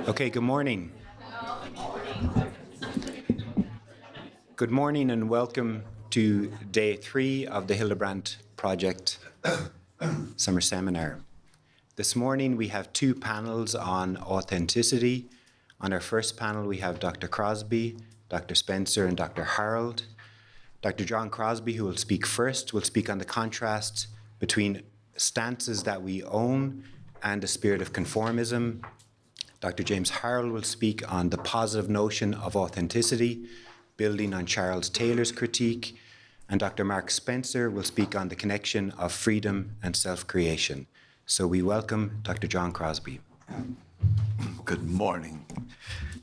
Okay, good morning. Good morning and welcome to day 3 of the Hildebrand Project Summer Seminar. This morning we have 2 panels on authenticity. On our first panel we have Dr. Crosby, Dr. Spencer and Dr. Harold. Dr. John Crosby, who will speak first, will speak on the contrast between stances that we own and the spirit of conformism. Dr. James Harold will speak on the positive notion of authenticity, building on Charles Taylor's critique, and Dr. Mark Spencer will speak on the connection of freedom and self-creation. So we welcome Dr. John Crosby. Good morning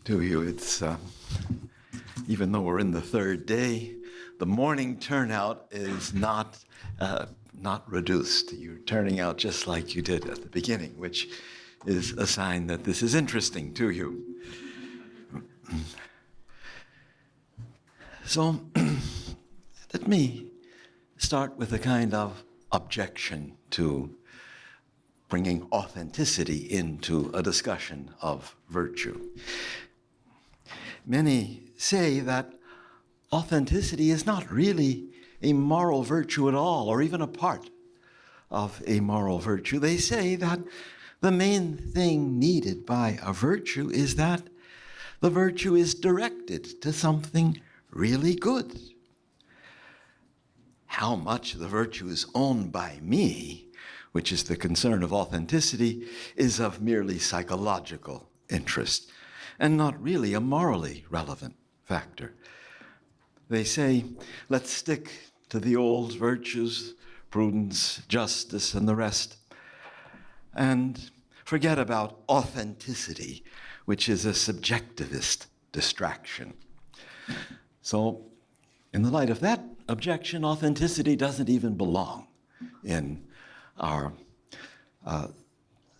to you. It's even though we're in the 3rd day, the morning turnout is not reduced. You're turning out just like you did at the beginning, which is a sign that this is interesting to you. So let me start with a kind of objection to bringing authenticity into a discussion of virtue. Many say that authenticity is not really a moral virtue at all, or even a part of a moral virtue. They say that the main thing needed by a virtue is that the virtue is directed to something really good. How much the virtue is owned by me, which is the concern of authenticity, is of merely psychological interest and not really a morally relevant factor. They say, let's stick to the old virtues, prudence, justice, and the rest, and forget about authenticity, which is a subjectivist distraction. So, in the light of that objection, authenticity doesn't even belong in our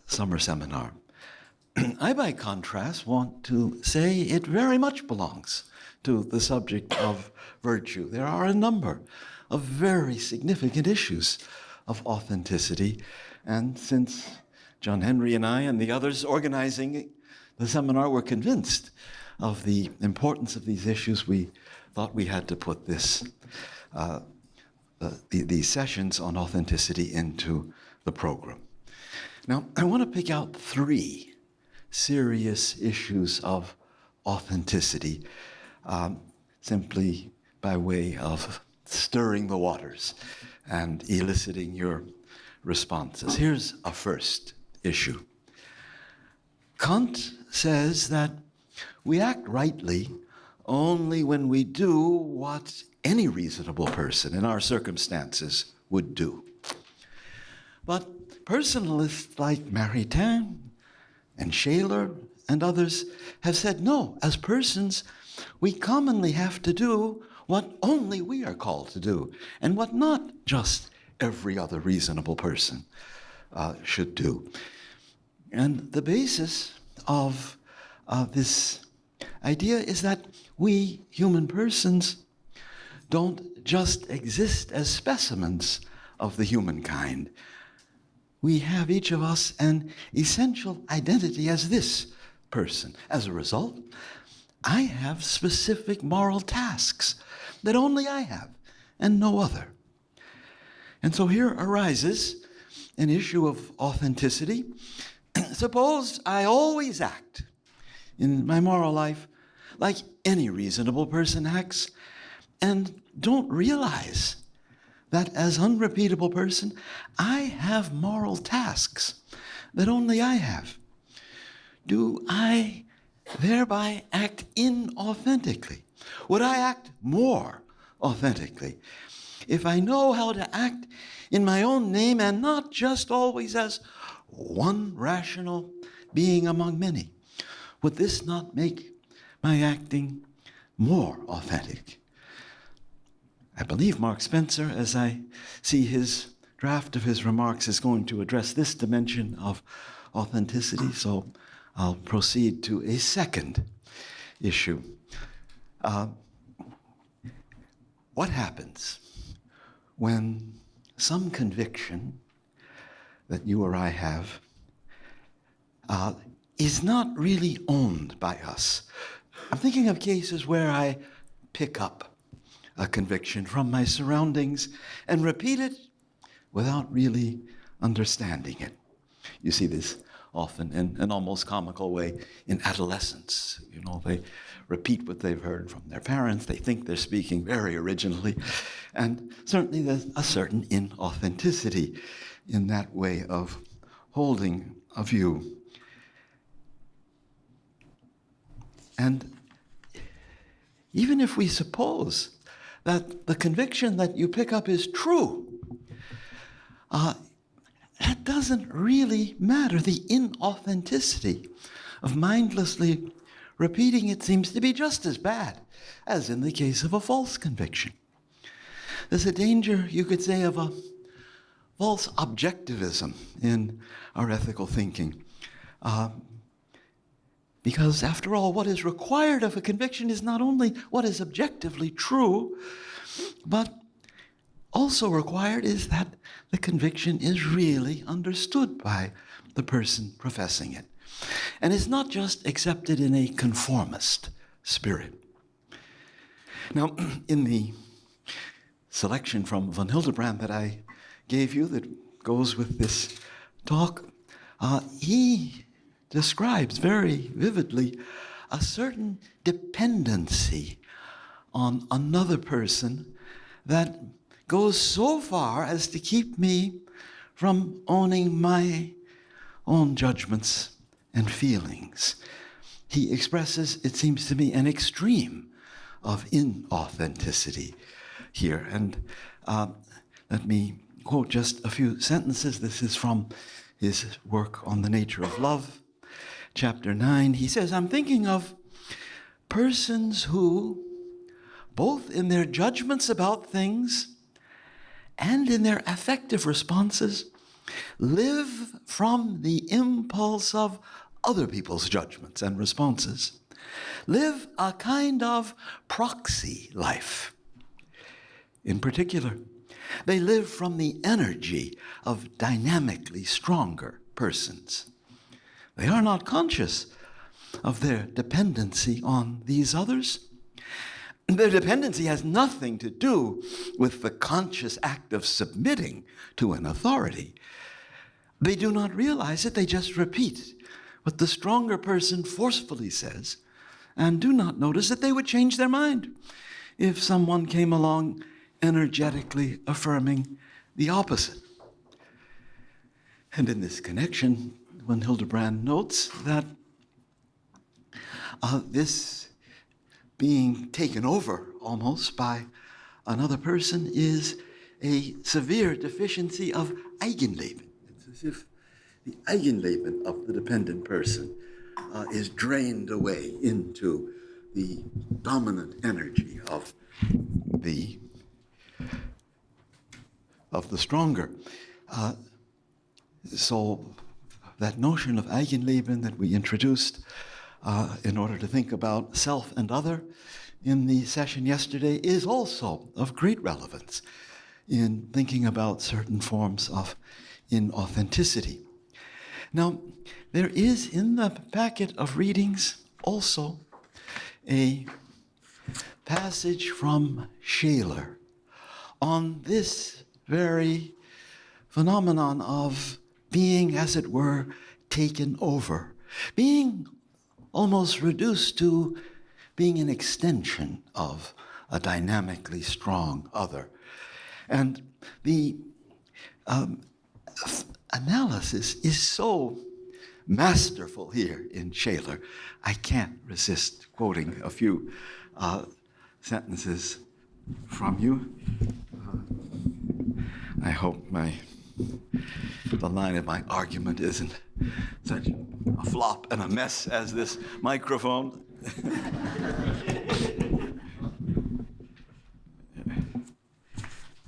summer seminar. I, by contrast, want to say it very much belongs to the subject of virtue. There are a number of very significant issues of authenticity, and since John Henry and I and the others organizing the seminar were convinced of the importance of these issues, we thought we had to put these sessions on authenticity into the program. Now, I want to pick out 3 serious issues of authenticity, simply by way of stirring the waters and eliciting your responses. Here's a first issue. Kant says that we act rightly only when we do what any reasonable person in our circumstances would do. But personalists like Maritain and Scheler and others have said, no, as persons, we commonly have to do what only we are called to do, and what not just every other reasonable person should do. And the basis of this idea is that we human persons don't just exist as specimens of the humankind. We have, each of us, an essential identity as this person. As a result, I have specific moral tasks that only I have and no other. And so here arises an issue of authenticity. Suppose I always act in my moral life like any reasonable person acts, and don't realize that as unrepeatable person, I have moral tasks that only I have. Do I thereby act inauthentically? Would I act more authentically if I know how to act in my own name and not just always as one rational being among many? Would this not make my acting more authentic? I believe Mark Spencer, as I see his draft of his remarks, is going to address this dimension of authenticity, so I'll proceed to a second issue. What happens when some conviction that you or I have is not really owned by us. I'm thinking of cases where I pick up a conviction from my surroundings and repeat it without really understanding it. You see this often in an almost comical way in adolescence. You know, they repeat what they've heard from their parents. They think they're speaking very originally. And certainly there's a certain inauthenticity in that way of holding a view. And even if we suppose that the conviction that you pick up is true, that doesn't really matter. The inauthenticity of mindlessly repeating it seems to be just as bad as in the case of a false conviction. There's a danger, you could say, of a false objectivism in our ethical thinking. Because after all, what is required of a conviction is not only what is objectively true, but also required is that the conviction is really understood by the person professing it. And it's not just accepted in a conformist spirit. Now, in the selection from von Hildebrand that I gave you that goes with this talk, he describes very vividly a certain dependency on another person that goes so far as to keep me from owning my own judgments and feelings. He expresses, it seems to me, an extreme of inauthenticity here. And let me quote just a few sentences. This is from his work on the nature of love, chapter 9. He says, I'm thinking of persons who, both in their judgments about things and in their affective responses, live from the impulse of other people's judgments and responses, live a kind of proxy life. In particular, they live from the energy of dynamically stronger persons. They are not conscious of their dependency on these others. Their dependency has nothing to do with the conscious act of submitting to an authority. They do not realize it, they just repeat what the stronger person forcefully says and do not notice that they would change their mind if someone came along energetically affirming the opposite. And in this connection, von Hildebrand notes that this being taken over almost by another person is a severe deficiency of Eigenleben. It's as if the Eigenleben of the dependent person is drained away into the dominant energy of the stronger. So that notion of Eigenleben that we introduced in order to think about self and other in the session yesterday is also of great relevance in thinking about certain forms of inauthenticity. Now, there is in the packet of readings also a passage from Scheler on this very phenomenon of being, as it were, taken over, being almost reduced to being an extension of a dynamically strong other. And the analysis is so masterful here in Scheler, I can't resist quoting a few sentences from you. I hope the line of my argument isn't such a flop and a mess as this microphone.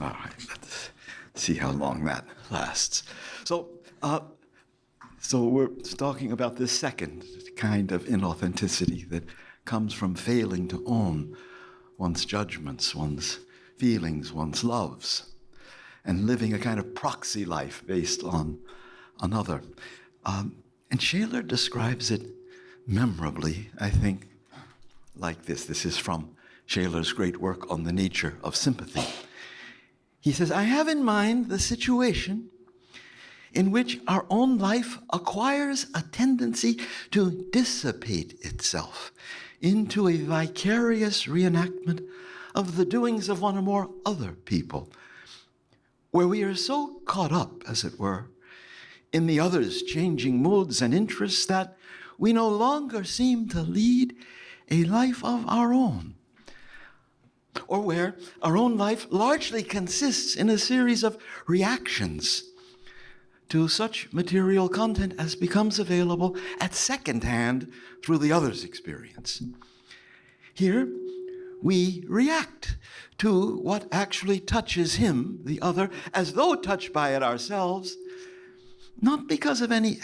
All right, let's see how long that lasts. So we're talking about this second kind of inauthenticity that comes from failing to own one's judgments, one's feelings, one's loves, and living a kind of proxy life based on another. And Scheler describes it memorably, I think, like this. This is from Scheler's great work on the nature of sympathy. He says, I have in mind the situation in which our own life acquires a tendency to dissipate itself into a vicarious reenactment of the doings of one or more other people, where we are so caught up, as it were, in the other's changing moods and interests that we no longer seem to lead a life of our own, or where our own life largely consists in a series of reactions to such material content as becomes available at second hand through the other's experience. Here, we react to what actually touches him, the other, as though touched by it ourselves, not because of any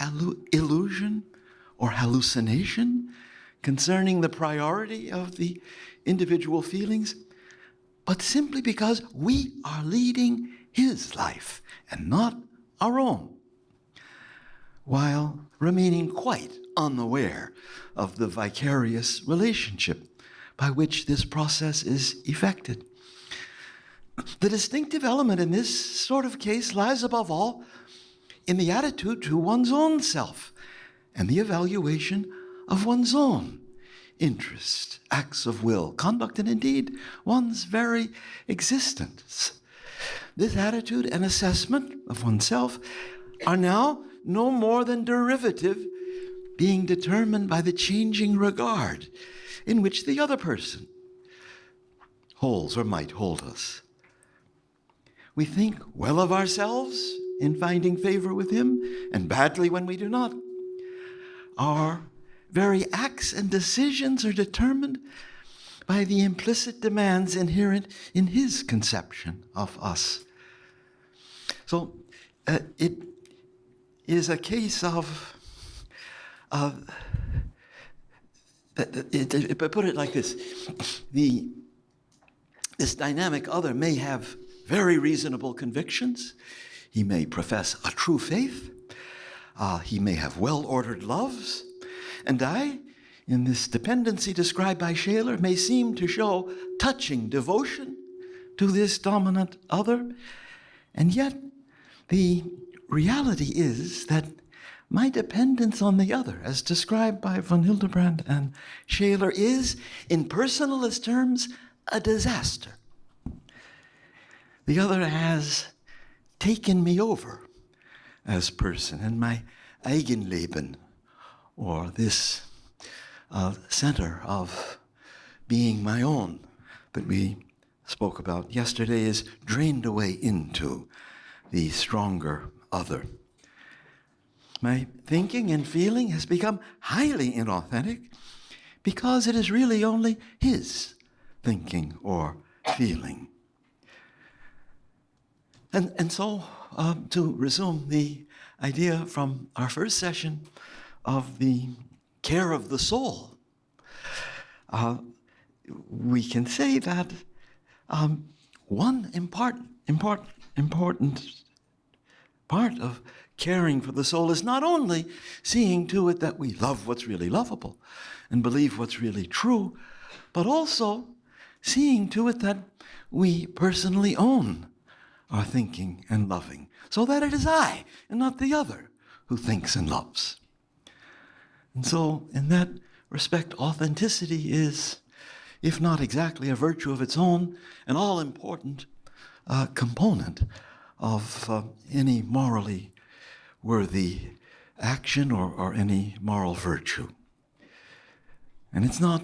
illusion or hallucination concerning the priority of the individual feelings, but simply because we are leading his life and not our own, while remaining quite unaware of the vicarious relationship by which this process is effected. The distinctive element in this sort of case lies above all in the attitude to one's own self and the evaluation of one's own interest, acts of will, conduct, and indeed one's very existence. This attitude and assessment of oneself are now no more than derivative, being determined by the changing regard in which the other person holds or might hold us. We think well of ourselves in finding favor with him, and badly when we do not. Our very acts and decisions are determined by the implicit demands inherent in his conception of us. So it is a case of put it like this: this dynamic other may have very reasonable convictions. He may profess a true faith. He may have well-ordered loves. And I, in this dependency described by Scheler, may seem to show touching devotion to this dominant other. And yet, the reality is that my dependence on the other, as described by von Hildebrand and Scheler, is, in personalist terms, a disaster. The other has taken me over as person, and my Eigenleben, or this center of being my own that we spoke about yesterday, is drained away into the stronger other. My thinking and feeling has become highly inauthentic because it is really only his thinking or feeling. And so, to resume the idea from our first session of the care of the soul, we can say that one important part of caring for the soul is not only seeing to it that we love what's really lovable and believe what's really true, but also seeing to it that we personally own our thinking and loving, so that it is I and not the other who thinks and loves. And so, in that respect, authenticity is, if not exactly a virtue of its own, an all-important component of any morally worthy action or any moral virtue. And it's not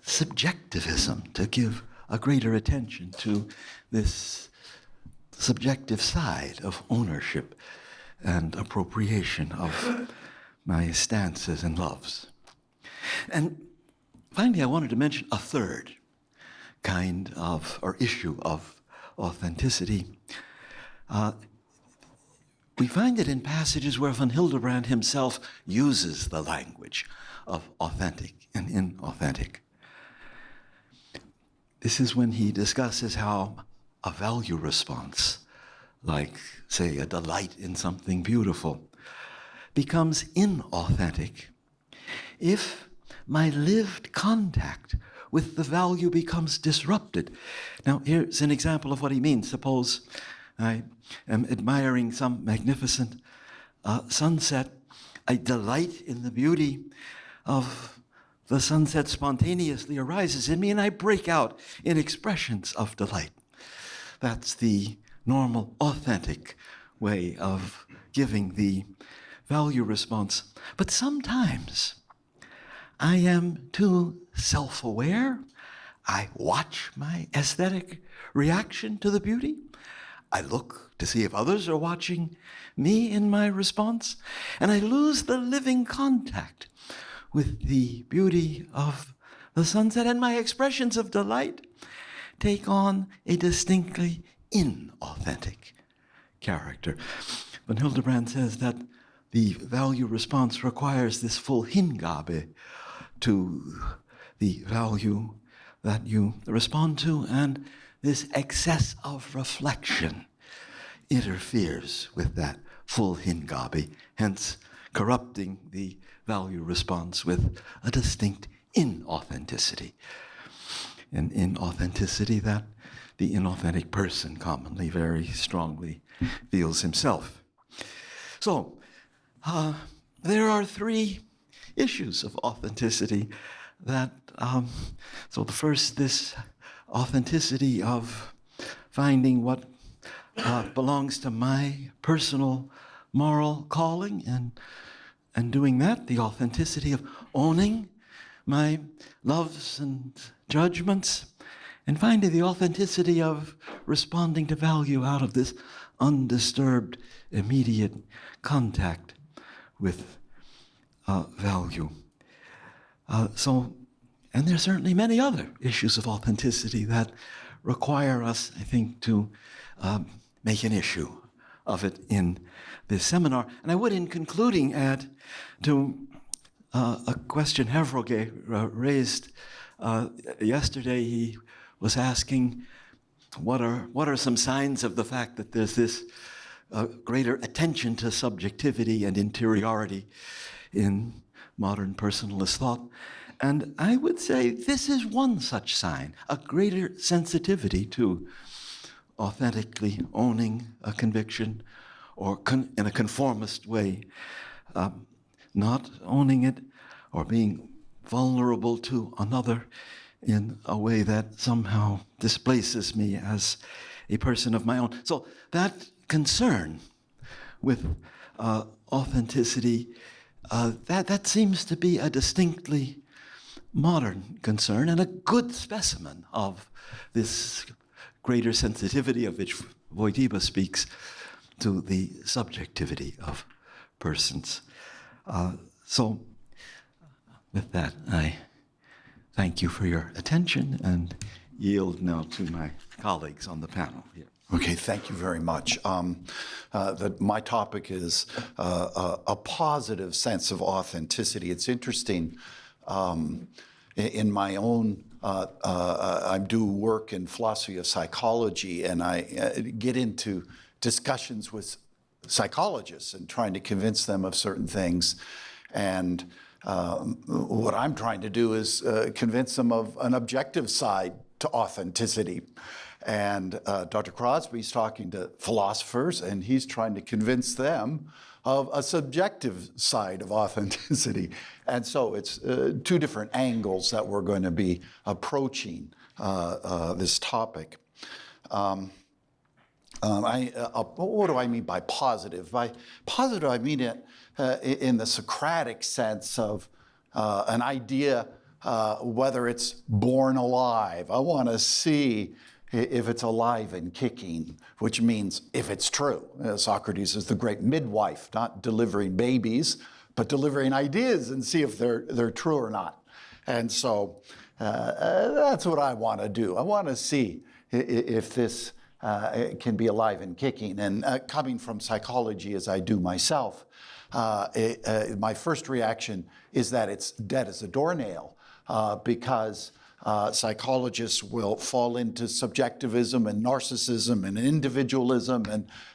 subjectivism to give a greater attention to this subjective side of ownership and appropriation of my stances and loves. And finally, I wanted to mention a third kind of, or issue of authenticity. We find it in passages where von Hildebrand himself uses the language of authentic and inauthentic. This is when he discusses how a value response, like, say, a delight in something beautiful, becomes inauthentic if my lived contact with the value becomes disrupted. Now, here's an example of what he means. Suppose I am admiring some magnificent sunset. I delight in the beauty of the sunset spontaneously arises in me, and I break out in expressions of delight. That's the normal, authentic way of giving the value response. But sometimes I am too self-aware. I watch my aesthetic reaction to the beauty. I look to see if others are watching me in my response, and I lose the living contact with the beauty of the sunset, and my expressions of delight take on a distinctly inauthentic character. But Hildebrand says that the value response requires this full Hingabe to the value that you respond to, and this excess of reflection interferes with that full Hingabe, hence corrupting the value response with a distinct inauthenticity. An inauthenticity that the inauthentic person commonly very strongly feels himself. So, there are three issues of authenticity that, so the first, this authenticity of finding what belongs to my personal moral calling and doing that, the authenticity of owning my loves and judgments, and finally the authenticity of responding to value out of this undisturbed, immediate contact with value. And there are certainly many other issues of authenticity that require us, I think, to make an issue of it in this seminar. And I would, in concluding, add to a question Hevroge raised yesterday. He was asking, what are some signs of the fact that there's this greater attention to subjectivity and interiority in modern personalist thought? And I would say this is one such sign, a greater sensitivity to authentically owning a conviction, or in a conformist way, not owning it, or being vulnerable to another in a way that somehow displaces me as a person of my own. So that concern with authenticity, that seems to be a distinctly modern concern and a good specimen of this greater sensitivity of which Wojtyła speaks to the subjectivity of persons. So with that, I thank you for your attention and yield now to my colleagues on the panel here. Okay, thank you very much. My topic is a positive sense of authenticity. It's interesting. In my own, I do work in philosophy of psychology, and I get into discussions with psychologists and trying to convince them of certain things. And what I'm trying to do is convince them of an objective side to authenticity. And Dr. Crosby's talking to philosophers, and he's trying to convince them of a subjective side of authenticity. And so it's two different angles that we're going to be approaching this topic. What do I mean by positive? By positive, I mean it in the Socratic sense of an idea, whether it's born alive. I want to see if it's alive and kicking, which means if it's true. Socrates is the great midwife, not delivering babies, but delivering ideas and see if they're true or not. And so that's what I want to do. I want to see if this can be alive and kicking. And coming from psychology as I do myself, my first reaction is that it's dead as a doornail, because Psychologists will fall into subjectivism and narcissism and individualism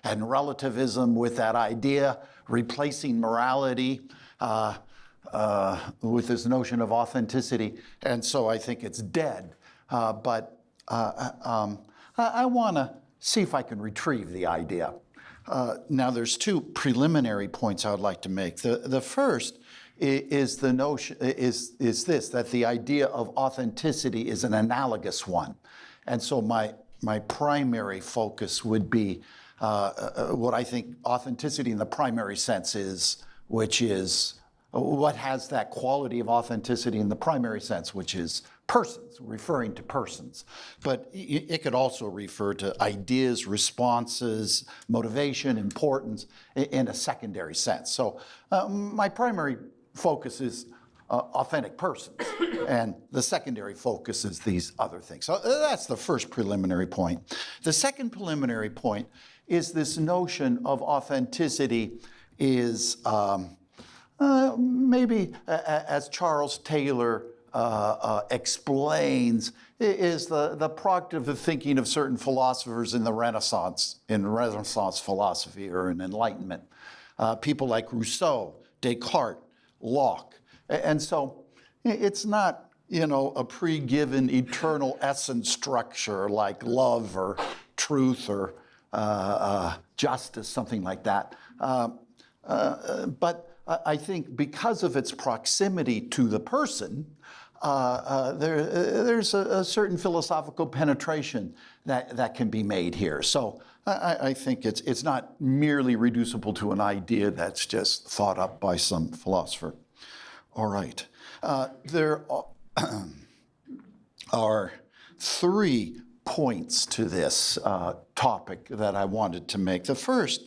and relativism with that idea, replacing morality with this notion of authenticity. And so I think it's dead. But I want to see if I can retrieve the idea. Now, there's two preliminary points I would like to make. The first is the notion is this, that the idea of authenticity is an analogous one. And so my primary focus would be what I think authenticity in the primary sense is, which is what has that quality of authenticity in the primary sense, which is persons, referring to persons. But it could also refer to ideas, responses, motivation, importance in a secondary sense. So my primary focus is authentic persons, and the secondary focus is these other things. So that's the first preliminary point. The second preliminary point is this notion of authenticity is maybe, as Charles Taylor explains, is the product of the thinking of certain philosophers in the Renaissance, in Renaissance philosophy or in Enlightenment. People like Rousseau, Descartes, Locke. And so it's not, a pre-given eternal essence structure like love or truth or justice, something like that. But I think because of its proximity to the person, there's a certain philosophical penetration that can be made here. So I think it's not merely reducible to an idea that's just thought up by some philosopher. All right. There are 3 points to this topic that I wanted to make. The first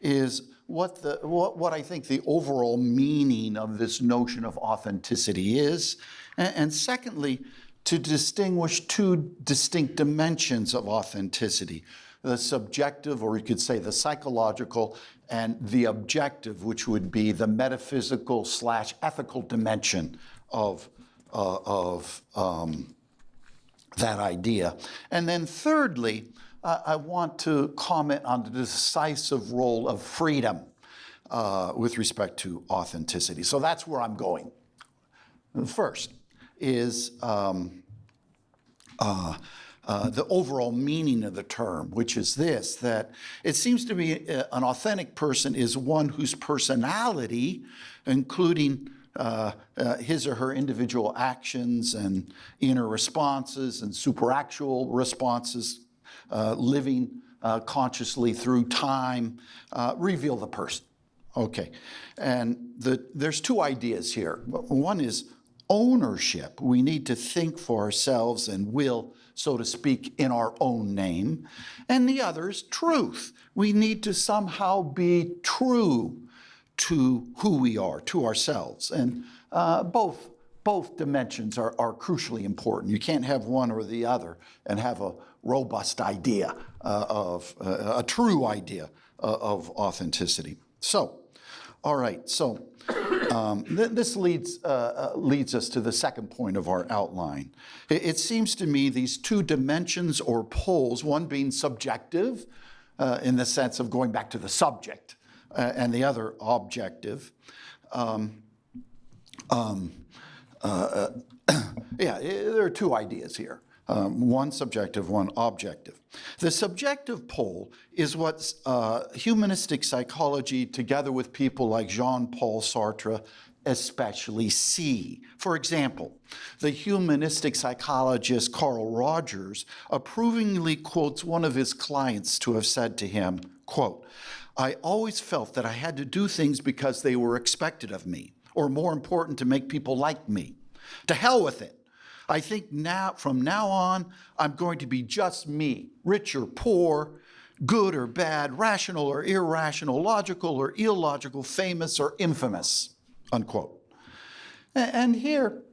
is what I think the overall meaning of this notion of authenticity is, and secondly, to distinguish 2 distinct dimensions of authenticity: the subjective, or you could say the psychological, and the objective, which would be the metaphysical / ethical dimension of that idea. And then thirdly, I want to comment on the decisive role of freedom with respect to authenticity. So that's where I'm going. The first is the overall meaning of the term, which is this, that it seems to me an authentic person is one whose personality, including his or her individual actions and inner responses and superactual responses, living consciously through time, reveal the person. Okay, and there's 2 ideas here. One is ownership. We need to think for ourselves and will, so to speak, in our own name. And the other is truth. We need to somehow be true to who we are, to ourselves. And both dimensions are crucially important. You can't have one or the other and have a robust idea of a true idea of authenticity. So, all right. So this leads us to the second point of our outline. It seems to me these 2 dimensions or poles, one being subjective in the sense of going back to the subject, and the other objective. There are 2 ideas here. One subjective, one objective. The subjective pole is what humanistic psychology, together with people like Jean-Paul Sartre, especially see. For example, the humanistic psychologist Carl Rogers approvingly quotes one of his clients to have said to him, quote, "I always felt that I had to do things because they were expected of me, or more important, to make people like me. To hell with it. I think from now on, I'm going to be just me, rich or poor, good or bad, rational or irrational, logical or illogical, famous or infamous," unquote. And here,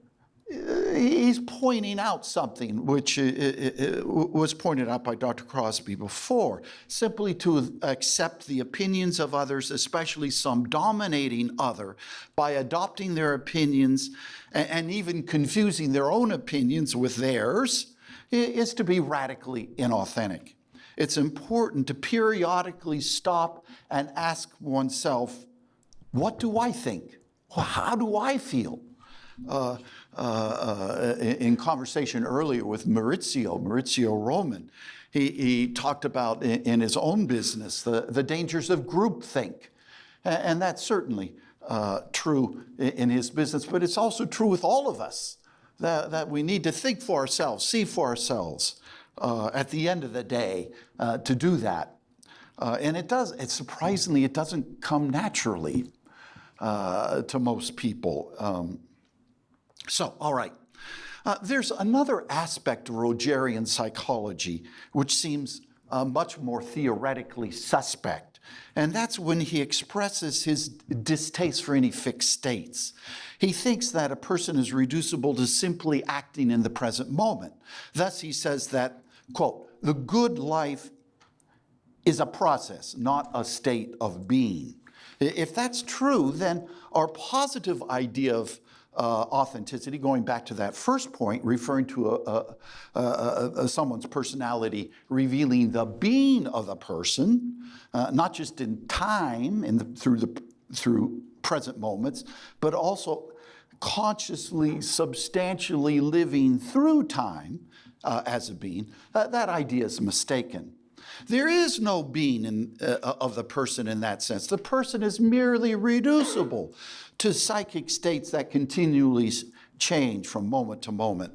he's pointing out something which was pointed out by Dr. Crosby before. Simply to accept the opinions of others, especially some dominating other, by adopting their opinions and even confusing their own opinions with theirs, is to be radically inauthentic. It's important to periodically stop and ask oneself, what do I think? How do I feel? In conversation earlier with Maurizio Roman, he talked about in his own business the dangers of groupthink. And that's certainly true in his business, but it's also true with all of us, that we need to think for ourselves, see for ourselves at the end of the day to do that. And it surprisingly, it doesn't come naturally to most people. All right. There's another aspect of Rogerian psychology which seems much more theoretically suspect, and that's when he expresses his distaste for any fixed states. He thinks that a person is reducible to simply acting in the present moment. Thus, he says that, quote, the good life is a process, not a state of being. If that's true, then our positive idea of authenticity, going back to that first point, referring to someone's personality revealing the being of the person, not just in time through present moments, but also consciously, substantially living through time as a being, that idea is mistaken. There is no being of the person in that sense. The person is merely reducible to psychic states that continually change from moment to moment.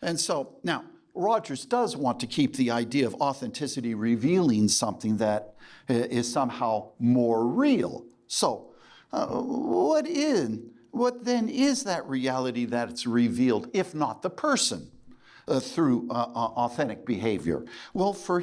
And so, now, Rogers does want to keep the idea of authenticity revealing something that is somehow more real. So, what then is that reality that it's revealed, if not the person? Through authentic behavior? Well, for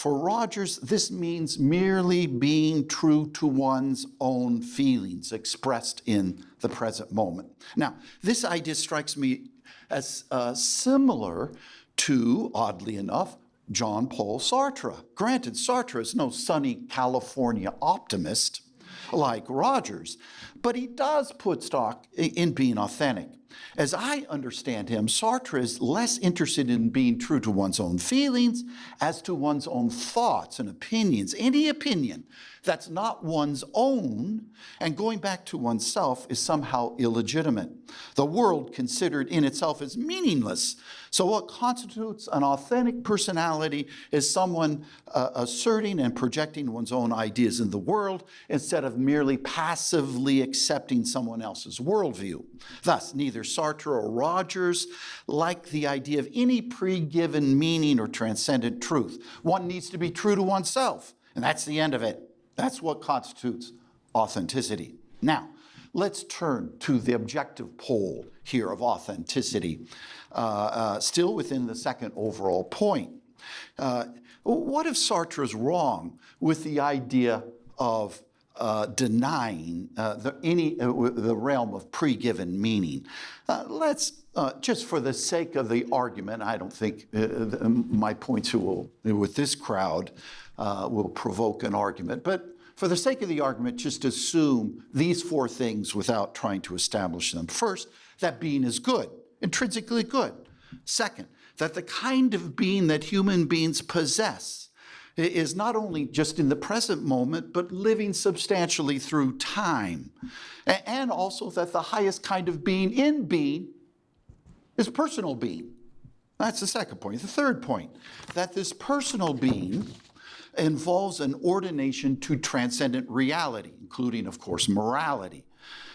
Rogers, this means merely being true to one's own feelings expressed in the present moment. Now, this idea strikes me as similar to, oddly enough, Jean-Paul Sartre. Granted, Sartre is no sunny California optimist like Rogers, but he does put stock in being authentic. As I understand him, Sartre is less interested in being true to one's own feelings as to one's own thoughts and opinions. Any opinion that's not one's own and going back to oneself is somehow illegitimate. The world considered in itself is meaningless. So what constitutes an authentic personality is someone asserting and projecting one's own ideas in the world instead of merely passively accepting someone else's worldview. Thus, neither Sartre or Rogers like the idea of any pre-given meaning or transcendent truth. One needs to be true to oneself, and that's the end of it. That's what constitutes authenticity. Now, let's turn to the objective pole here of authenticity, still within the second overall point. What if Sartre is wrong with the idea of denying the realm of pre-given meaning? Let's, just for the sake of the argument, I don't think my points with this crowd will provoke an argument, but for the sake of the argument, just assume these four things without trying to establish them. First, that being is good, intrinsically good. Second, that the kind of being that human beings possess is not only just in the present moment, but living substantially through time. And also that the highest kind of being in being is personal being. That's the second point. The third point, that this personal being involves an ordination to transcendent reality, including, of course, morality,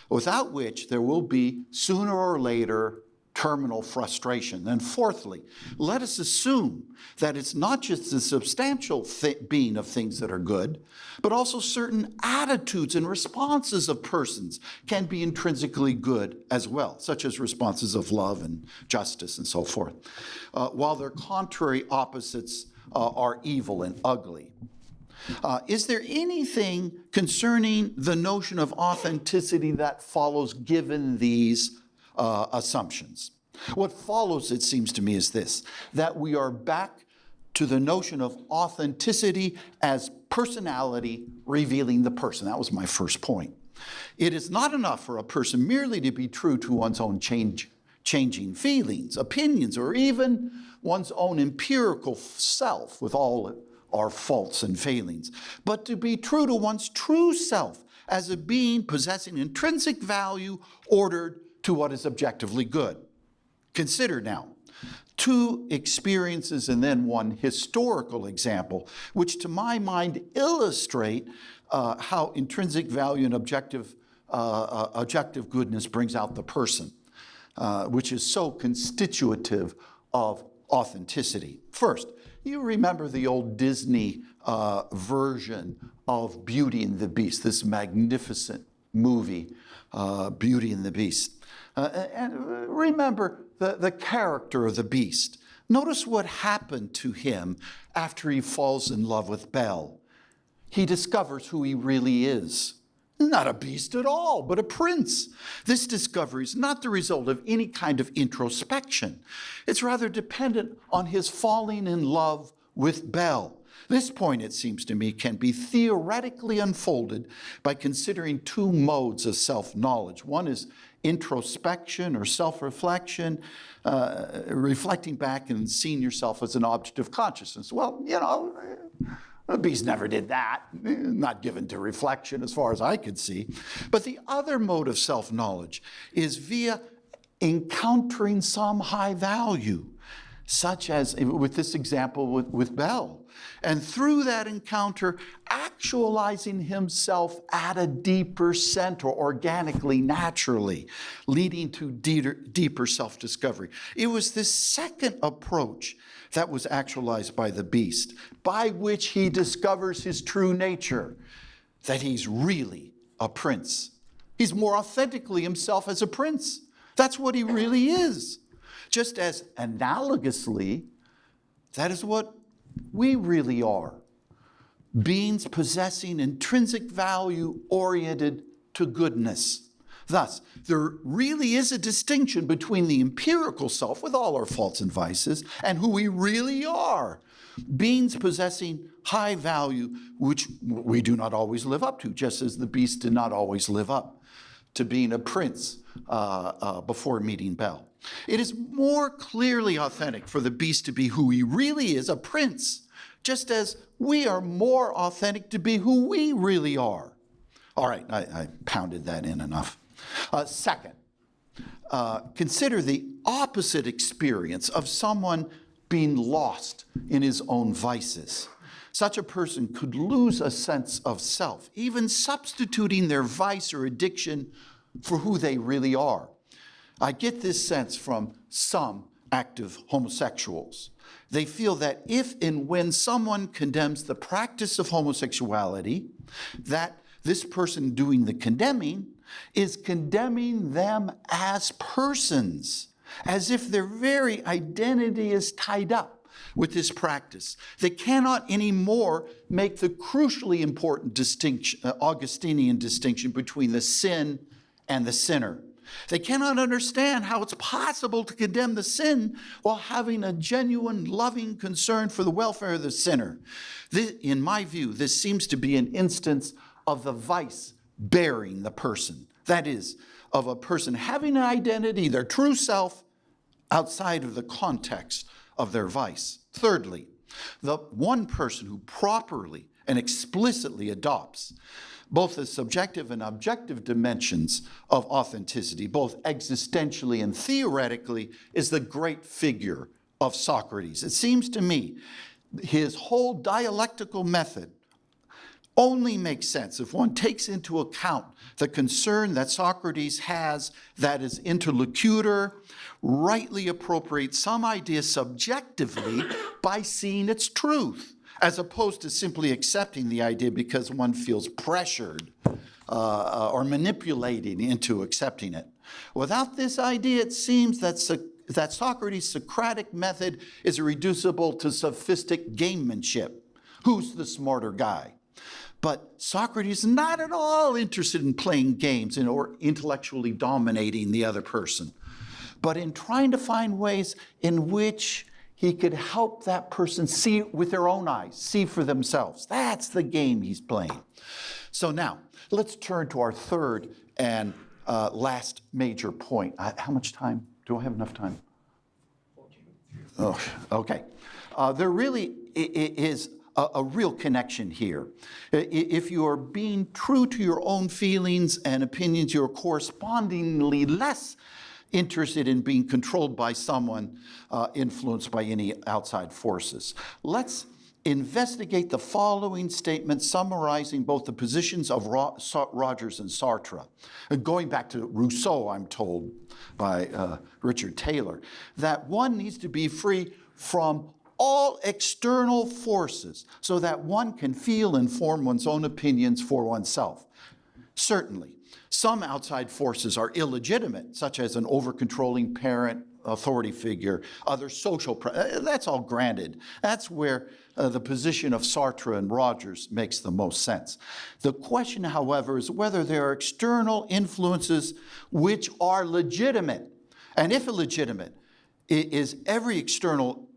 without which there will be, sooner or later, terminal frustration. And fourthly, let us assume that it's not just the substantial being of things that are good, but also certain attitudes and responses of persons can be intrinsically good as well, such as responses of love and justice and so forth, while their contrary opposites are evil and ugly. Is there anything concerning the notion of authenticity that follows given these assumptions. What follows, it seems to me, is this, that we are back to the notion of authenticity as personality revealing the person. That was my first point. It is not enough for a person merely to be true to one's own changing feelings, opinions, or even one's own empirical self with all our faults and failings, but to be true to one's true self as a being possessing intrinsic value ordered to what is objectively good. Consider now two experiences and then one historical example, which to my mind illustrate how intrinsic value and objective goodness brings out the person, which is so constitutive of authenticity. First, you remember the old Disney version of Beauty and the Beast, this magnificent movie, Beauty and the Beast. And remember the character of the Beast. Notice what happened to him after he falls in love with Belle. He discovers who he really is. Not a beast at all, but a prince. This discovery is not the result of any kind of introspection. It's rather dependent on his falling in love with Belle. This point, it seems to me, can be theoretically unfolded by considering two modes of self-knowledge. One is introspection or self-reflection, reflecting back and seeing yourself as an object of consciousness. Well, you know, the beast never did that, not given to reflection as far as I could see. But the other mode of self-knowledge is via encountering some high value, such as with this example with Belle. And through that encounter, actualizing himself at a deeper center, organically, naturally, leading to deeper self-discovery. It was this second approach that was actualized by the beast, by which he discovers his true nature, that he's really a prince. He's more authentically himself as a prince. That's what he really is. Just as analogously, that is what we really are. Beings possessing intrinsic value oriented to goodness. Thus, there really is a distinction between the empirical self, with all our faults and vices, and who we really are. Beings possessing high value, which we do not always live up to, just as the beast did not always live up to being a prince before meeting Belle. It is more clearly authentic for the beast to be who he really is, a prince, just as we are more authentic to be who we really are. All right, I pounded that in enough. Second, consider the opposite experience of someone being lost in his own vices. Such a person could lose a sense of self, even substituting their vice or addiction for who they really are. I get this sense from some active homosexuals. They feel that if and when someone condemns the practice of homosexuality, that this person doing the condemning is condemning them as persons, as if their very identity is tied up with this practice. They cannot anymore make the crucially important distinction, Augustinian distinction between the sin and the sinner. They cannot understand how it's possible to condemn the sin while having a genuine, loving concern for the welfare of the sinner. In my view, this seems to be an instance of the vice bearing the person. That is, of a person having an identity, their true self, outside of the context of their vice. Thirdly, the one person who properly and explicitly adopts both the subjective and objective dimensions of authenticity, both existentially and theoretically, is the great figure of Socrates. It seems to me his whole dialectical method only makes sense if one takes into account the concern that Socrates has that his interlocutor rightly appropriates some idea subjectively by seeing its truth, as opposed to simply accepting the idea because one feels pressured or manipulated into accepting it. Without this idea, it seems that Socrates' Socratic method is reducible to sophistic gamemanship. Who's the smarter guy? But Socrates is not at all interested in playing games or intellectually dominating the other person. but in trying to find ways in which he could help that person see with their own eyes, see for themselves. That's the game he's playing. So now, let's turn to our third and last major point. How much time? Do I have enough time? Oh, okay. There really is a real connection here. If you are being true to your own feelings and opinions, you're correspondingly less interested in being controlled by someone influenced by any outside forces. Let's investigate the following statement summarizing both the positions of Rogers and Sartre. Going back to Rousseau, I'm told by Richard Taylor, that one needs to be free from all external forces so that one can feel and form one's own opinions for oneself. Certainly, some outside forces are illegitimate, such as an over-controlling parent, authority figure, other social, that's all granted. That's where the position of Sartre and Rogers makes the most sense. The question, however, is whether there are external influences which are legitimate. And if illegitimate, is every external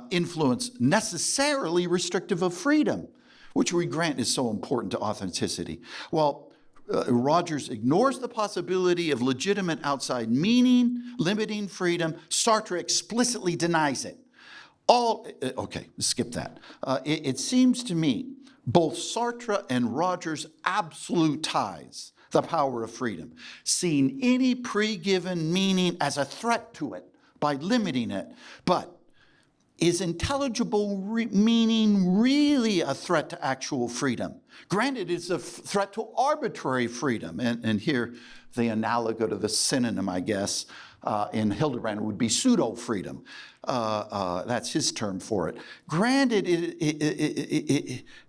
influence necessarily restrictive of freedom, which we grant is so important to authenticity? Well, Rogers ignores the possibility of legitimate outside meaning, limiting freedom. Sartre explicitly denies it. Okay, skip that. It seems to me both Sartre and Rogers absolutize the power of freedom, seeing any pre-given meaning as a threat to it by limiting it. But is intelligible meaning really a threat to actual freedom? Granted, it's a threat to arbitrary freedom. And here, the analogo to the synonym, I guess, in Hildebrand would be pseudo-freedom. That's his term for it. Granted,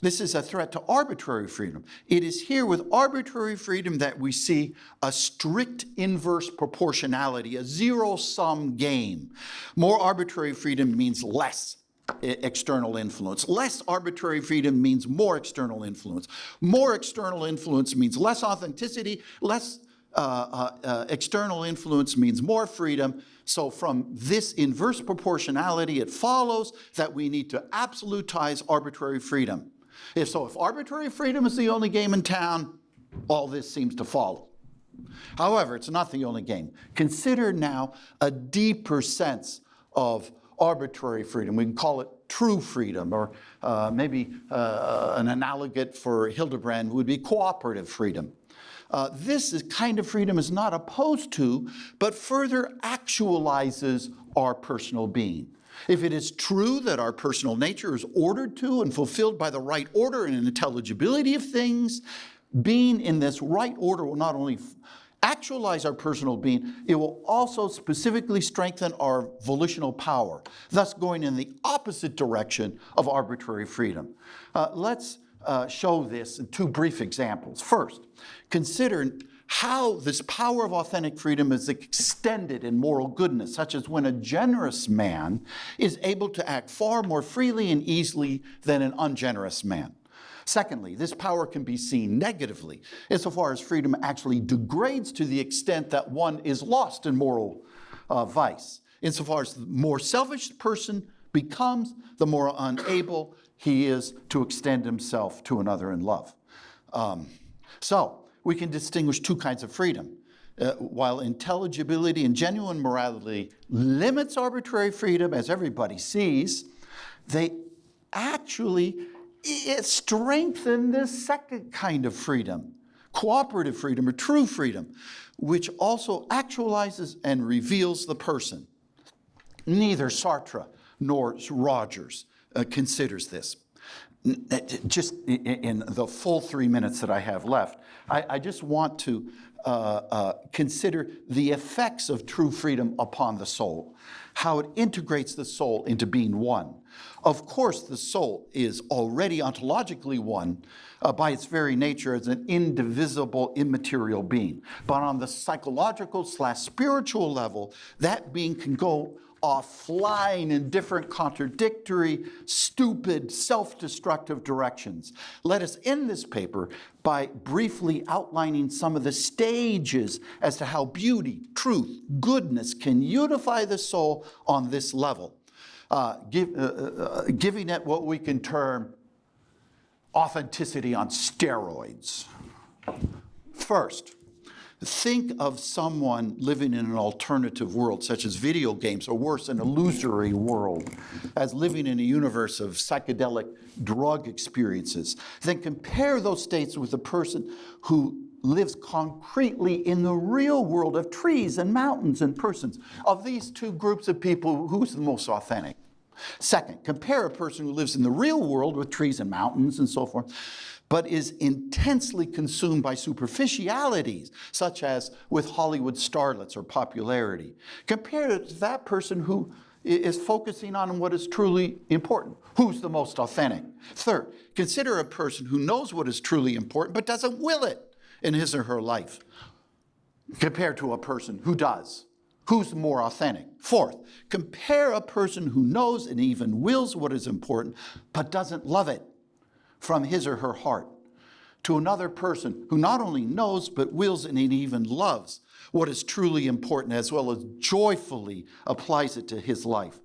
this is a threat to arbitrary freedom. It is here with arbitrary freedom that we see a strict inverse proportionality, a zero-sum game. More arbitrary freedom means less external influence. Less arbitrary freedom means more external influence. More external influence means less authenticity. Less external influence means more freedom. So from this inverse proportionality, it follows that we need to absolutize arbitrary freedom. If arbitrary freedom is the only game in town, all this seems to follow. However, it's not the only game. Consider now a deeper sense of arbitrary freedom. We can call it true freedom, or maybe an analogate for Hildebrand would be cooperative freedom. This kind of freedom is not opposed to, but further actualizes our personal being. If it is true that our personal nature is ordered to and fulfilled by the right order and intelligibility of things, being in this right order will not only actualize our personal being, it will also specifically strengthen our volitional power, thus going in the opposite direction of arbitrary freedom. Let's show this in two brief examples. First, consider how this power of authentic freedom is extended in moral goodness, such as when a generous man is able to act far more freely and easily than an ungenerous man. Secondly, this power can be seen negatively, insofar as freedom actually degrades to the extent that one is lost in moral vice. Insofar as the more selfish the person becomes, the more unable he is to extend himself to another in love. So we can distinguish two kinds of freedom. While intelligibility and genuine morality limits arbitrary freedom, as everybody sees, they actually strengthen this second kind of freedom, cooperative freedom or true freedom, which also actualizes and reveals the person. Neither Sartre nor Rogers considers this. Just in the full 3 minutes that I have left, I just want to consider the effects of true freedom upon the soul, how it integrates the soul into being one. Of course, the soul is already ontologically one by its very nature as an indivisible, immaterial being. But on the psychological/spiritual level, that being can go off flying in different contradictory, stupid, self-destructive directions. Let us end this paper by briefly outlining some of the stages as to how beauty, truth, goodness can unify the soul on this level, giving it what we can term authenticity on steroids. First, think of someone living in an alternative world, such as video games, or worse, an illusory world, as living in a universe of psychedelic drug experiences. Then compare those states with a person who lives concretely in the real world of trees and mountains and persons. Of these two groups of people, who's the most authentic? Second, compare a person who lives in the real world with trees and mountains and so forth, but is intensely consumed by superficialities, such as with Hollywood starlets or popularity. Compare it to that person who is focusing on what is truly important. Who's the most authentic? Third, consider a person who knows what is truly important but doesn't will it in his or her life, compared to a person who does. Who's more authentic? Fourth, compare a person who knows and even wills what is important but doesn't love it from his or her heart, to another person who not only knows but wills and even loves what is truly important, as well as joyfully applies it to his life.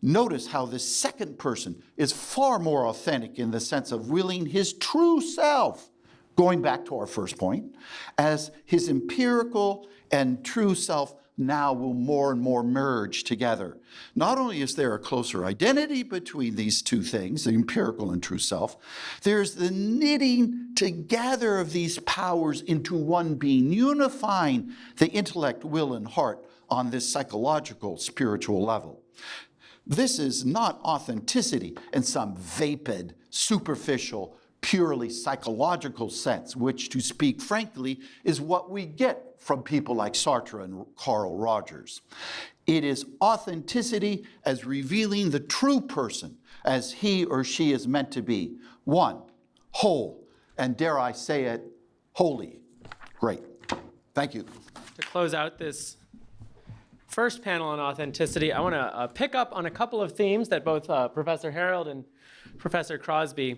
Notice how this second person is far more authentic in the sense of willing his true self, going back to our first point, as his empirical and true self now will more and more merge together. Not only is there a closer identity between these two things, the empirical and true self, there's the knitting together of these powers into one being, unifying the intellect, will, and heart on this psychological, spiritual level. This is not authenticity in some vapid, superficial, purely psychological sense, which, to speak frankly, is what we get from people like Sartre and Carl Rogers. It is authenticity as revealing the true person as he or she is meant to be. One, whole, and dare I say it, holy. Great. Thank you. To close out this first panel on authenticity, I want to pick up on a couple of themes that both Professor Harold and Professor Crosby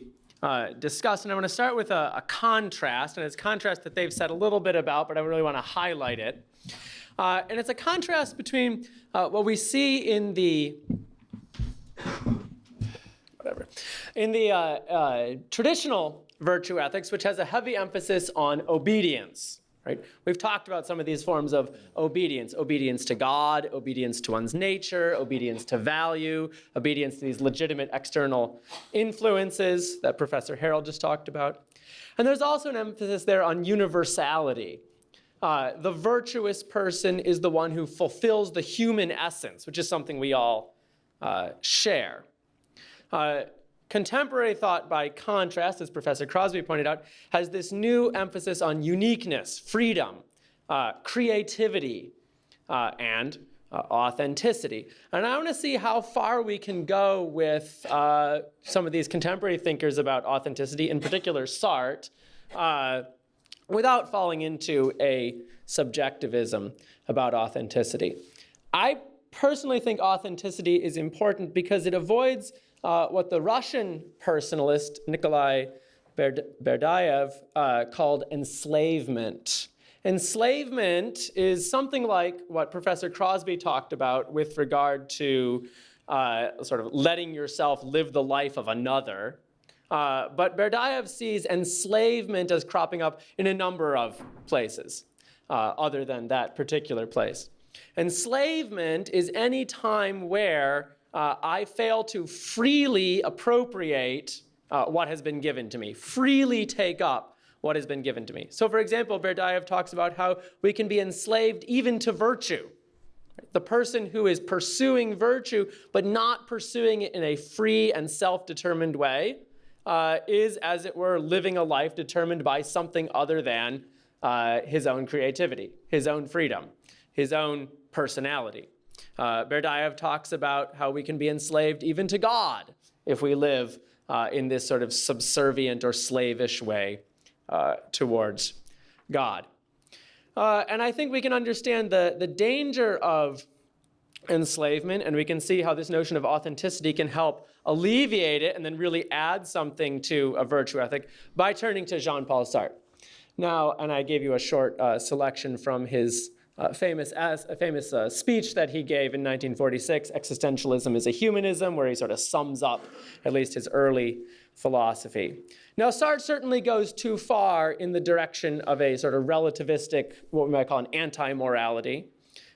discussed, and I want to start with a contrast, and it's a contrast that they've said a little bit about, but I really want to highlight it. And it's a contrast between what we see in the traditional virtue ethics, which has a heavy emphasis on obedience. Right? We've talked about some of these forms of obedience. Obedience to God, obedience to one's nature, obedience to value, obedience to these legitimate external influences that Professor Harold just talked about. And there's also an emphasis there on universality. The virtuous person is the one who fulfills the human essence, which is something we all share. Contemporary thought, by contrast, as Professor Crosby pointed out, has this new emphasis on uniqueness, freedom, creativity, and authenticity. And I want to see how far we can go with some of these contemporary thinkers about authenticity, in particular Sartre, without falling into a subjectivism about authenticity. I personally think authenticity is important because it avoids what the Russian personalist Nikolai Berdyaev called enslavement. Enslavement is something like what Professor Crosby talked about with regard to sort of letting yourself live the life of another. But Berdyaev sees enslavement as cropping up in a number of places other than that particular place. Enslavement is any time where I fail to freely appropriate what has been given to me, freely take up what has been given to me. So for example, Berdyaev talks about how we can be enslaved even to virtue. The person who is pursuing virtue but not pursuing it in a free and self-determined way is, as it were, living a life determined by something other than his own creativity, his own freedom, his own personality. Berdyaev talks about how we can be enslaved even to God if we live in this sort of subservient or slavish way towards God. And I think we can understand the danger of enslavement, and we can see how this notion of authenticity can help alleviate it and then really add something to a virtue ethic by turning to Jean-Paul Sartre. Now, and I gave you a short selection from his famous speech that he gave in 1946, Existentialism is a Humanism, where he sort of sums up at least his early philosophy. Now, Sartre certainly goes too far in the direction of a sort of relativistic, what we might call an anti-morality.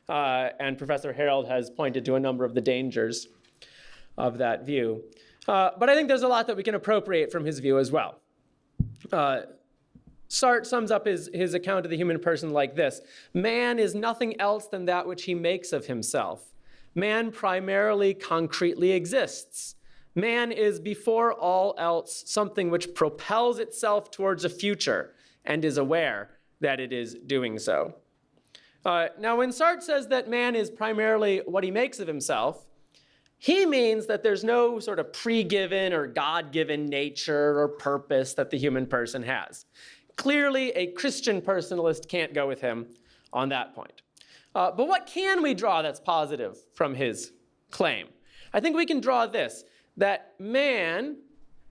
And Professor Harold has pointed to a number of the dangers of that view. But I think there's a lot that we can appropriate from his view as well. Sartre sums up his account of the human person like this: man is nothing else than that which he makes of himself. Man primarily concretely exists. Man is before all else something which propels itself towards a future and is aware that it is doing so. Now, when Sartre says that man is primarily what he makes of himself, he means that there's no sort of pre-given or God-given nature or purpose that the human person has. Clearly, a Christian personalist can't go with him on that point. But what can we draw that's positive from his claim? I think we can draw this, that man,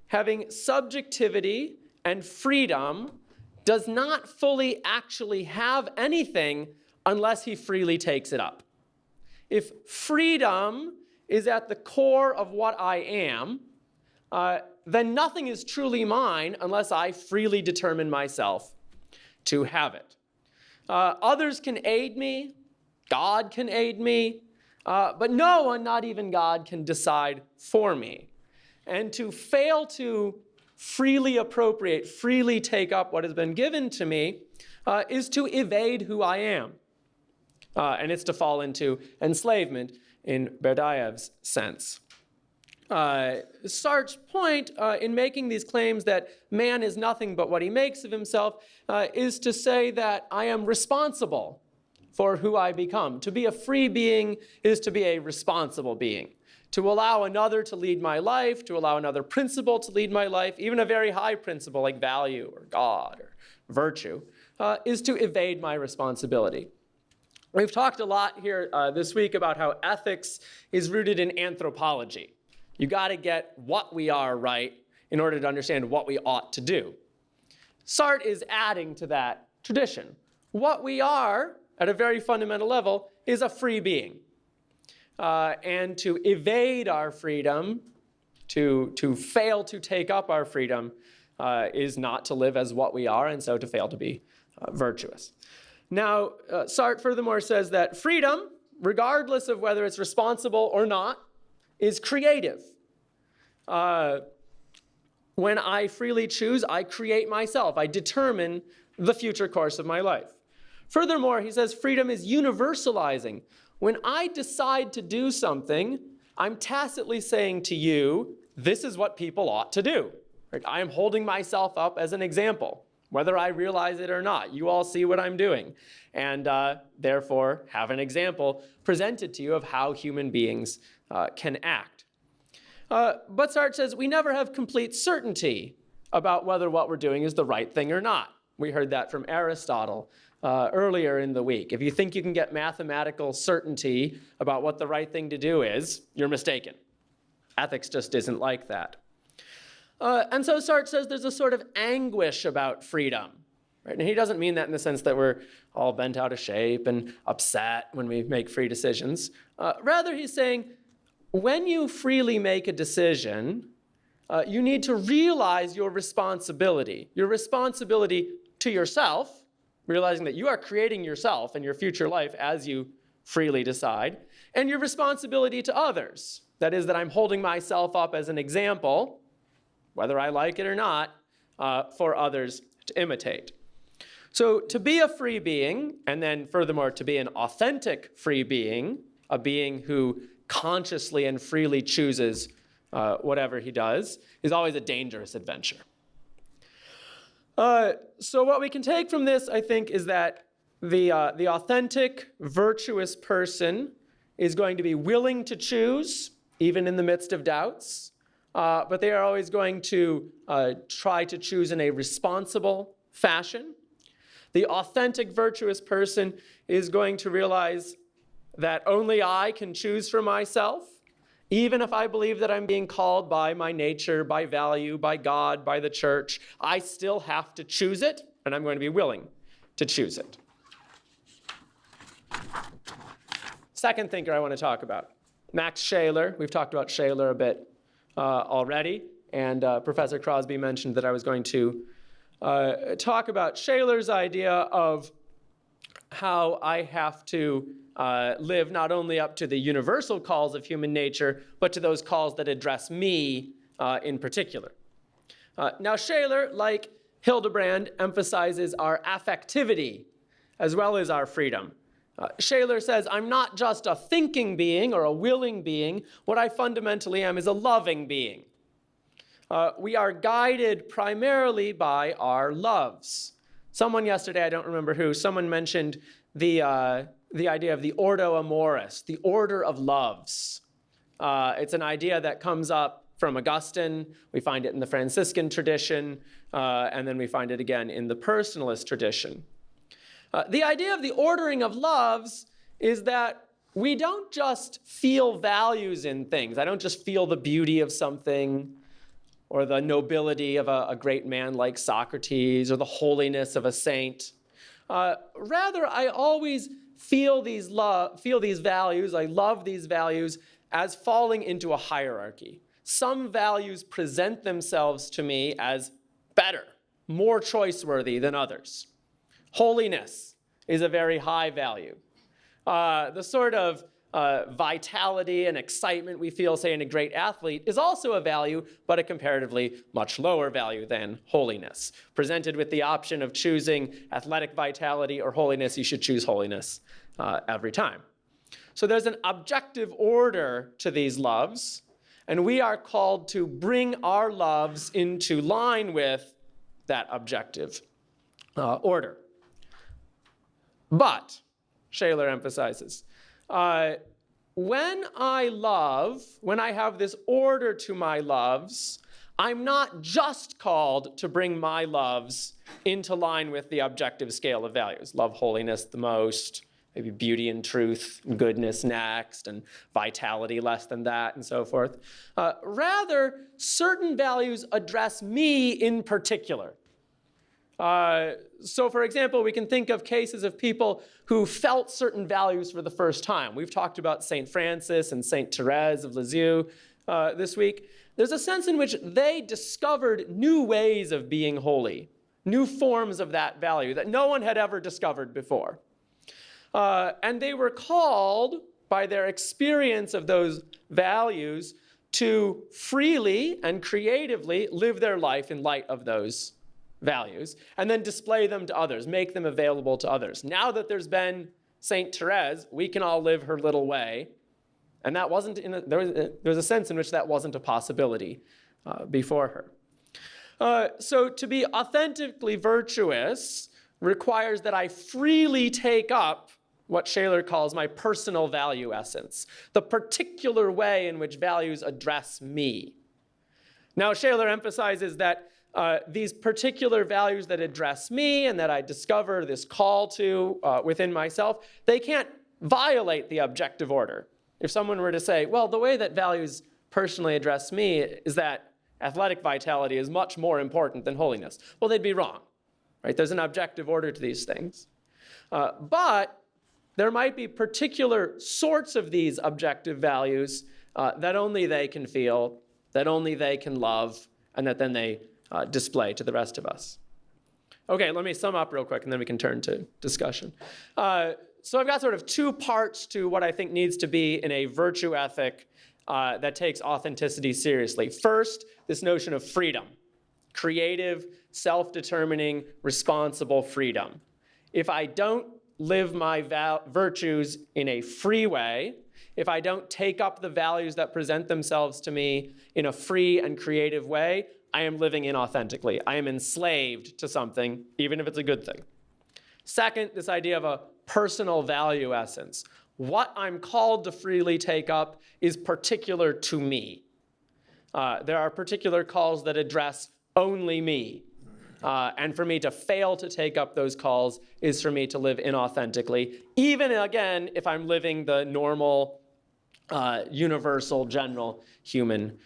having subjectivity and freedom, does not fully actually have anything unless he freely takes it up. If freedom is at the core of what I am, then nothing is truly mine unless I freely determine myself to have it. Others can aid me, God can aid me, but no one, not even God, can decide for me. And to fail to freely appropriate, freely take up what has been given to me is to evade who I am. And it's to fall into enslavement in Berdyaev's sense. Sartre's point in making these claims that man is nothing but what he makes of himself is to say that I am responsible for who I become. To be a free being is to be a responsible being. To allow another to lead my life, to allow another principle to lead my life, even a very high principle like value or God or virtue, is to evade my responsibility. We've talked a lot here this week about how ethics is rooted in anthropology. You got to get what we are right in order to understand what we ought to do. Sartre is adding to that tradition. What we are, at a very fundamental level, is a free being. And to evade our freedom, to fail to take up our freedom, is not to live as what we are, and so to fail to be virtuous. Now, Sartre furthermore says that freedom, regardless of whether it's responsible or not, is creative. When I freely choose, I create myself. I determine the future course of my life. Furthermore, he says freedom is universalizing. When I decide to do something, I'm tacitly saying to you, this is what people ought to do. Right? I am holding myself up as an example, whether I realize it or not. You all see what I'm doing, and therefore have an example presented to you of how human beings can act. But Sartre says we never have complete certainty about whether what we're doing is the right thing or not. We heard that from Aristotle earlier in the week. If you think you can get mathematical certainty about what the right thing to do is, you're mistaken. Ethics just isn't like that. And so Sartre says there's a sort of anguish about freedom. Right? And he doesn't mean that in the sense that we're all bent out of shape and upset when we make free decisions. Rather, he's saying, when you freely make a decision, you need to realize your responsibility to yourself, realizing that you are creating yourself and your future life as you freely decide, and your responsibility to others. That is, that I'm holding myself up as an example, whether I like it or not, for others to imitate. So to be a free being, and then furthermore to be an authentic free being, a being who consciously and freely chooses whatever he does, is always a dangerous adventure. So what we can take from this, I think, is that the authentic, virtuous person is going to be willing to choose, even in the midst of doubts, but they are always going to try to choose in a responsible fashion. The authentic, virtuous person is going to realize that only I can choose for myself, even if I believe that I'm being called by my nature, by value, by God, by the church, I still have to choose it, and I'm going to be willing to choose it. Second thinker I want to talk about, Max Scheler. We've talked about Scheler a bit already, and Professor Crosby mentioned that I was going to talk about Scheler's idea of how I have to live not only up to the universal calls of human nature, but to those calls that address me in particular. Now, Scheler, like Hildebrand, emphasizes our affectivity as well as our freedom. Scheler says, I'm not just a thinking being or a willing being. What I fundamentally am is a loving being. We are guided primarily by our loves. Someone yesterday, I don't remember who, someone mentioned the idea of the ordo amoris, the order of loves. It's an idea that comes up from Augustine. We find it in the Franciscan tradition, and then we find it again in the personalist tradition. The idea of the ordering of loves is that we don't just feel values in things. I don't just feel the beauty of something or the nobility of a great man like Socrates or the holiness of a saint. Rather, I always feel these values, I love these values as falling into a hierarchy. Some values present themselves to me as better, more choice-worthy than others. Holiness is a very high value. The sort of vitality and excitement we feel, say, in a great athlete is also a value, but a comparatively much lower value than holiness. Presented with the option of choosing athletic vitality or holiness, you should choose holiness every time. So there's an objective order to these loves, and we are called to bring our loves into line with that objective order. But, Scheler emphasizes, when I love, when I have this order to my loves, I'm not just called to bring my loves into line with the objective scale of values. Love holiness the most, maybe beauty and truth, and goodness next, and vitality less than that, and so forth. Rather, certain values address me in particular. So, for example, we can think of cases of people who felt certain values for the first time. We've talked about St. Francis and St. Therese of Lisieux this week. There's a sense in which they discovered new ways of being holy, new forms of that value that no one had ever discovered before. And they were called, by their experience of those values, to freely and creatively live their life in light of those values, and then display them to others, make them available to others. Now that there's been St. Therese, we can all live her little way, and that wasn't there was a sense in which that wasn't a possibility before her. So to be authentically virtuous requires that I freely take up what Scheler calls my personal value essence, the particular way in which values address me. Now, Scheler emphasizes that these particular values that address me and that I discover this call to within myself, they can't violate the objective order. If someone were to say, well, the way that values personally address me is that athletic vitality is much more important than holiness, well, they'd be wrong, right? There's an objective order to these things. But there might be particular sorts of these objective values that only they can feel, that only they can love, and that then they display to the rest of us. Okay, let me sum up real quick, and then we can turn to discussion. So I've got sort of two parts to what I think needs to be in a virtue ethic that takes authenticity seriously. First, this notion of freedom, creative, self-determining, responsible freedom. If I don't live my virtues in a free way, if I don't take up the values that present themselves to me in a free and creative way, I am living inauthentically. I am enslaved to something, even if it's a good thing. Second, this idea of a personal value essence. What I'm called to freely take up is particular to me. There are particular calls that address only me. And for me to fail to take up those calls is for me to live inauthentically, even again if I'm living the normal, universal, general human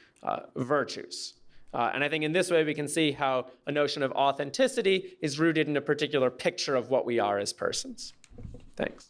virtues. And I think in this way we can see how a notion of authenticity is rooted in a particular picture of what we are as persons. Thanks.